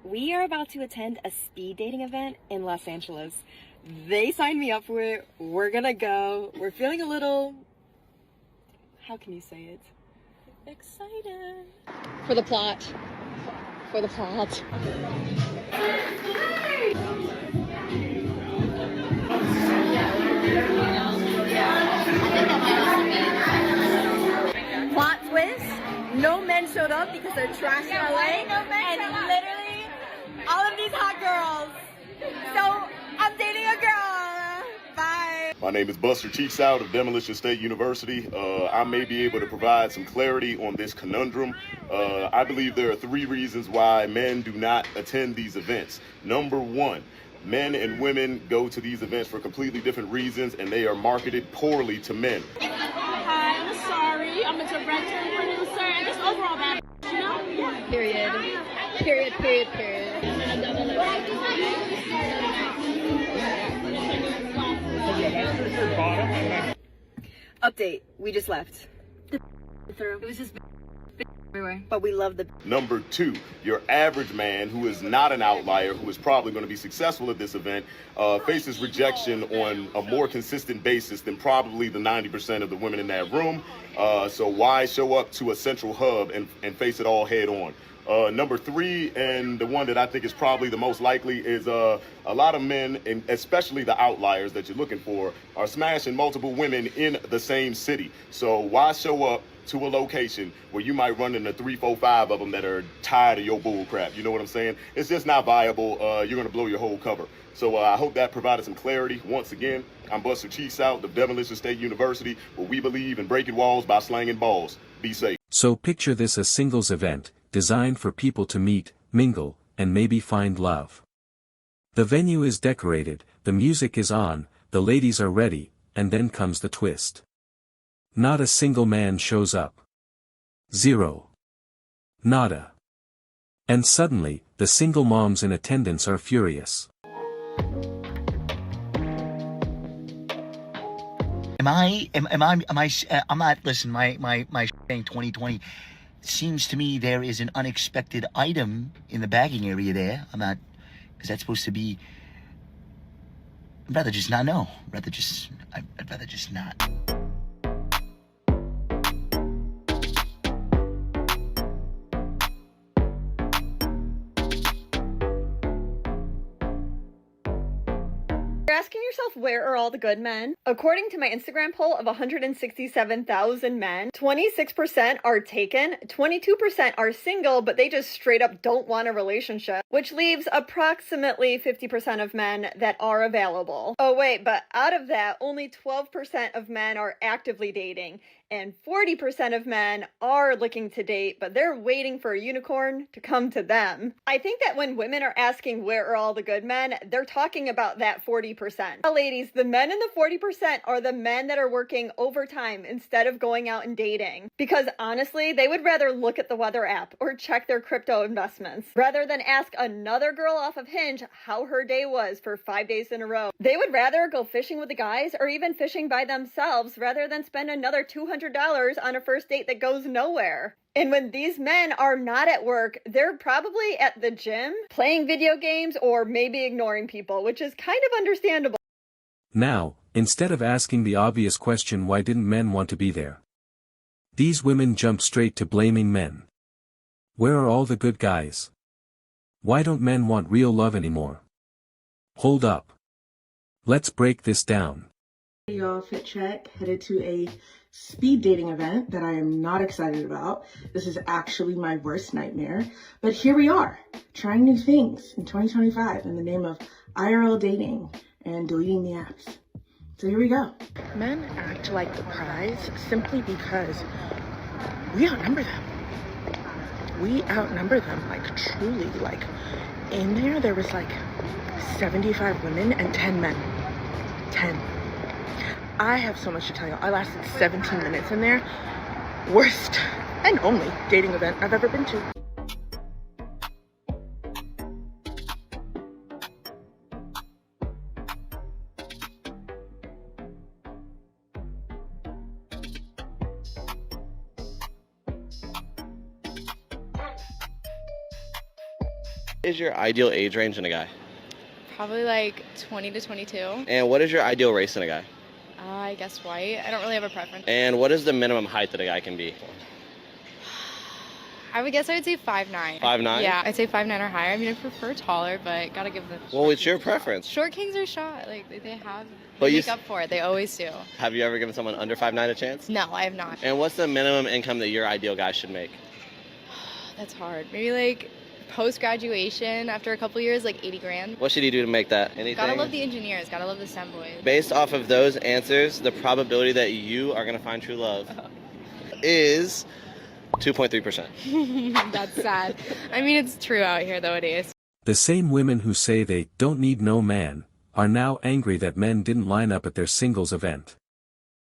We are about to attend a speed dating event in Los Angeles. They signed me up for it. We're gonna go. We're feeling a little, how can you say it? Excited. For the plot. For the plot. Plot twist, no men showed up because they're trash in LA, and literally all of these hot girls. So I'm dating a girl. Bye. My name is Buster Cheeks out of Demolition State University. I may be able to provide some clarity on this conundrum. I believe there are 3 reasons why men do not attend these events. Number 1, men and women go to these events for completely different reasons, and they are marketed poorly to men. Hi, I'm sorry. I'm a director and producer, and just overall bad, you know? Yeah. Period. Period, period, period. Update, we just left. It was just everywhere. But we love the. Number 2, your average man who is not an outlier, who is probably going to be successful at this event, faces rejection on a more consistent basis than probably the 90% of the women in that room. So why show up to a central hub and face it all head on? Number 3, and the one that I think is probably the most likely, is a lot of men, and especially the outliers that you're looking for, are smashing multiple women in the same city. So why show up to a location where you might run into 3, 4, 5 of them that are tired of your bull crap? You know what I'm saying? It's just not viable. You're going to blow your whole cover. So I hope that provided some clarity. Once again, I'm Buster Cheeks out of Demolition State University, where we believe in breaking walls by slanging balls. Be safe. So picture this: a singles event, designed for people to meet, mingle, and maybe find love. The venue is decorated, the music is on, the ladies are ready, and then comes the twist. Not a single man shows up. 0. Nada. And suddenly, the single moms in attendance are furious. I'm not, listen, my thing 2020, seems to me there is an unexpected item in the bagging area there. I'm not, is that supposed to be, I'd rather just not know. I'd rather just not. You're asking yourself, where are all the good men? According to my Instagram poll of 167,000 men, 26% are taken, 22% are single, but they just straight up don't want a relationship, which leaves approximately 50% of men that are available. Oh wait, but out of that, only 12% of men are actively dating, and 40% of men are looking to date, but they're waiting for a unicorn to come to them. I think that when women are asking where are all the good men, they're talking about that 40%. Now, ladies, the men in the 40% are the men that are working overtime instead of going out and dating. Because honestly, they would rather look at the weather app or check their crypto investments rather than ask another girl off of Hinge how her day was for 5 days in a row. They would rather go fishing with the guys or even fishing by themselves rather than spend another $200 on a first date that goes nowhere. And when these men are not at work, they're probably at the gym, playing video games, or maybe ignoring people, which is kind of understandable. Now, instead of asking the obvious question, why didn't men want to be there? These women jump straight to blaming men. Where are all the good guys? Why don't men want real love anymore? Hold up. Let's break this down. Hey y'all, Fit Check headed to a speed dating event that I am not excited about. This is actually my worst nightmare. But here we are, trying new things in 2025 in the name of IRL dating and deleting the apps. So here we go. Men act like the prize simply because we outnumber them. We outnumber them, like truly, like in there was like 75 women and 10 men. 10. I have so much to tell you. I lasted 17 minutes in there. Worst and only dating event I've ever been to. Is your ideal age range in a guy? Probably like 20 to 22. And what is your ideal race in a guy? I guess white. I don't really have a preference. And what is the minimum height that a guy can be? I would say 5'9". 5'9"? Yeah, I'd say 5'9" or higher. I mean, I prefer taller, but gotta give the. Well, it's your preference. Short kings are shot. Like they have. But They you make up for it. They always do. Have you ever given someone under 5'9" a chance? No, I have not. And what's the minimum income that your ideal guy should make? That's hard. Maybe like post graduation, after a couple years, like 80 grand. What should he do to make that? Anything? Gotta love the engineers. Gotta love the STEM boys. Based off of those answers, the probability that you are gonna find true love is 2.3%. That's sad. I mean, it's true out here though. It is. The same women who say they don't need no man are now angry that men didn't line up at their singles event.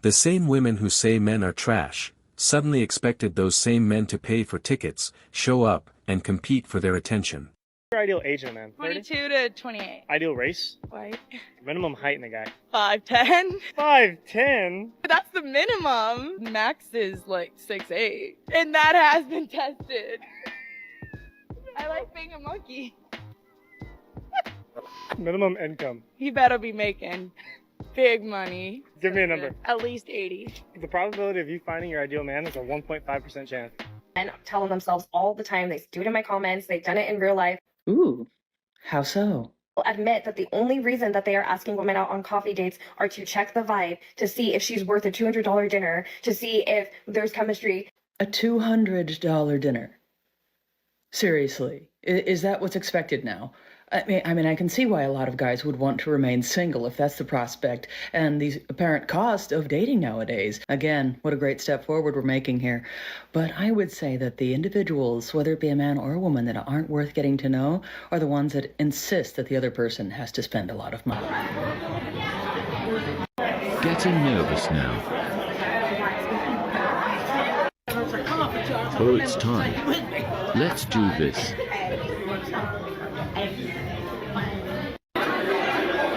The same women who say men are trash suddenly expected those same men to pay for tickets, show up, and compete for their attention. Your ideal age in a man? 22 to 28. Ideal race? White. Minimum height in a guy? 5'10". 5'10"? That's the minimum. Max is like 6'8". And that has been tested. I like being a monkey. Minimum income? He better be making big money. Give me a number. At least 80. The probability of you finding your ideal man is a 1.5% chance. And telling themselves all the time, they do it in my comments, they've done it in real life. Ooh, how so? Admit that the only reason that they are asking women out on coffee dates are to check the vibe, to see if she's worth a $200 dinner, to see if there's chemistry. A $200 dinner? Seriously, is that what's expected now? I mean, I can see why a lot of guys would want to remain single if that's the prospect and the apparent cost of dating nowadays. Again, what a great step forward we're making here. But I would say that the individuals, whether it be a man or a woman, that aren't worth getting to know are the ones that insist that the other person has to spend a lot of money. Getting nervous now. Oh, it's time. Let's do this.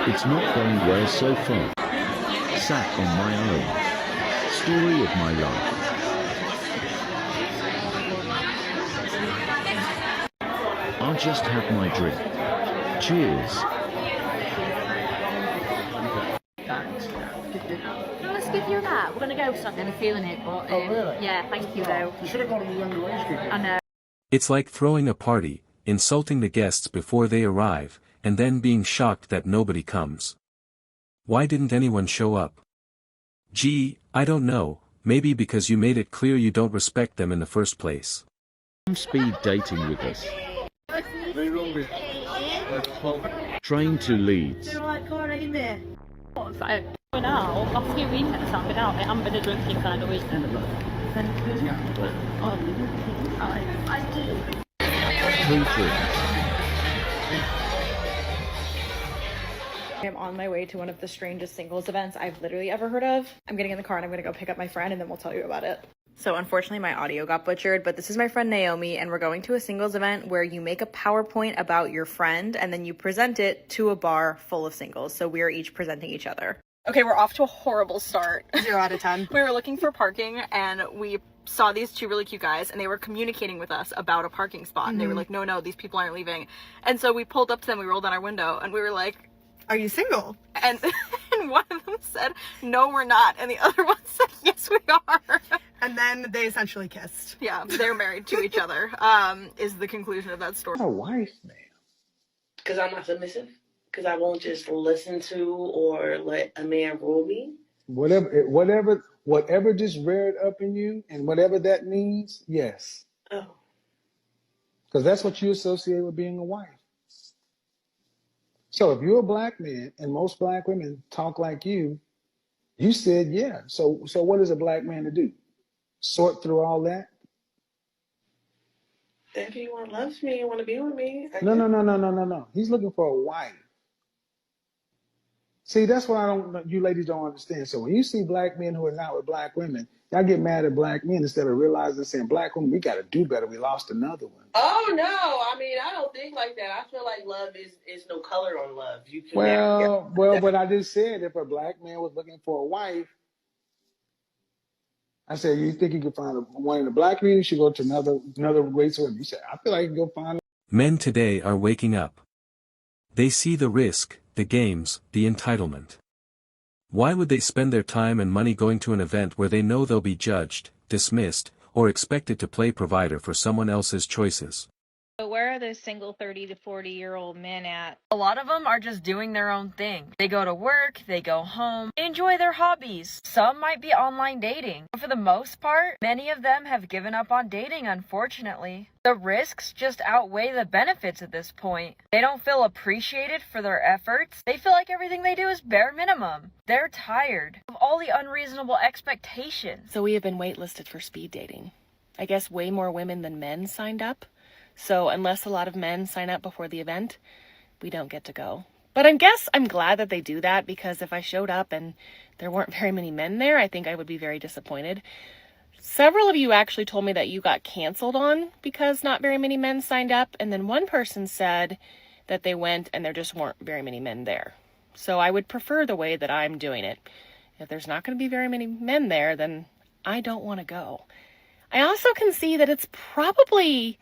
It's not going well so far. Sat on my own. Story of my life. I'll just have my drink. Cheers. Let's give you that. We're going to go with something. I'm feeling it, but really? yeah, thank you though. You should have gone to the younger age group. I know. It's like throwing a party, insulting the guests before they arrive, and then being shocked that nobody comes. Why didn't anyone show up? Gee, I don't know, maybe because you made it clear you don't respect them in the first place. Speed dating with us. Train to Leeds. For now, last few weekends I've been out, I haven't been a drinking kind of weekend. I'm on my way to one of the strangest singles events I've literally ever heard of. I'm getting in the car and I'm gonna go pick up my friend and then we'll tell you about it. So unfortunately my audio got butchered, but this is my friend Naomi and we're going to a singles event where you make a PowerPoint about your friend and then you present it to a bar full of singles. So we are each presenting each other. Okay, we're off to a horrible start. 0 out of 10. We were looking for parking and we saw these two really cute guys and they were communicating with us about a parking spot. And they were like, no, these people aren't leaving. And so we pulled up to them, we rolled down our window and we were like, are you single? And one of them said, no, we're not. And the other one said, yes, we are. And then they essentially kissed. Yeah, they're married to each other, is the conclusion of that story. My wife, man. Because I'm not submissive. Because I won't just listen to or let a man rule me. Whatever just reared up in you and whatever that means, yes. Oh. Because that's what you associate with being a wife. So if you're a black man and most black women talk like you said yeah. So what is a black man to do? Sort through all that? If anyone loves me and want to be with me. No. He's looking for a wife. See, that's what you ladies don't understand. So when you see black men who are not with black women, y'all get mad at black men instead of realizing saying, black women, we got to do better. We lost another one. Oh, no. I mean, I don't think like that. I feel like love is no color on love. You can but I just said if a black man was looking for a wife, I said, you think you can find one in the black community? You should go to another race. You said, I feel like you can go find Men today are waking up. They see the risk, the games, the entitlement. Why would they spend their time and money going to an event where they know they'll be judged, dismissed, or expected to play provider for someone else's choices? So where are those single 30 to 40-year-old men at? A lot of them are just doing their own thing. They go to work, they go home, they enjoy their hobbies. Some might be online dating. But for the most part, many of them have given up on dating, unfortunately. The risks just outweigh the benefits at this point. They don't feel appreciated for their efforts. They feel like everything they do is bare minimum. They're tired of all the unreasonable expectations. So we have been waitlisted for speed dating. I guess way more women than men signed up. So unless a lot of men sign up before the event, we don't get to go. But I guess I'm glad that they do that, because if I showed up and there weren't very many men there, I think I would be very disappointed. Several of you actually told me that you got canceled on because not very many men signed up. And then one person said that they went and there just weren't very many men there. So I would prefer the way that I'm doing it. If there's not going to be very many men there, then I don't want to go. I also can see that it's probably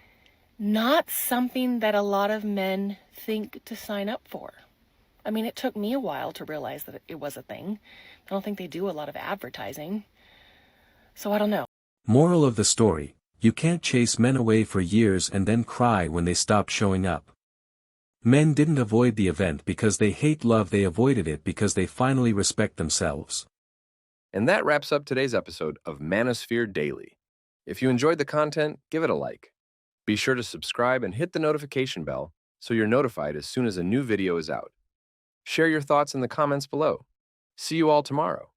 not something that a lot of men think to sign up for. I mean, it took me a while to realize that it was a thing. I don't think they do a lot of advertising. So I don't know. Moral of the story: you can't chase men away for years and then cry when they stop showing up. Men didn't avoid the event because they hate love, they avoided it because they finally respect themselves. And that wraps up today's episode of Manosphere Daily. If you enjoyed the content, give it a like. Be sure to subscribe and hit the notification bell so you're notified as soon as a new video is out. Share your thoughts in the comments below. See you all tomorrow.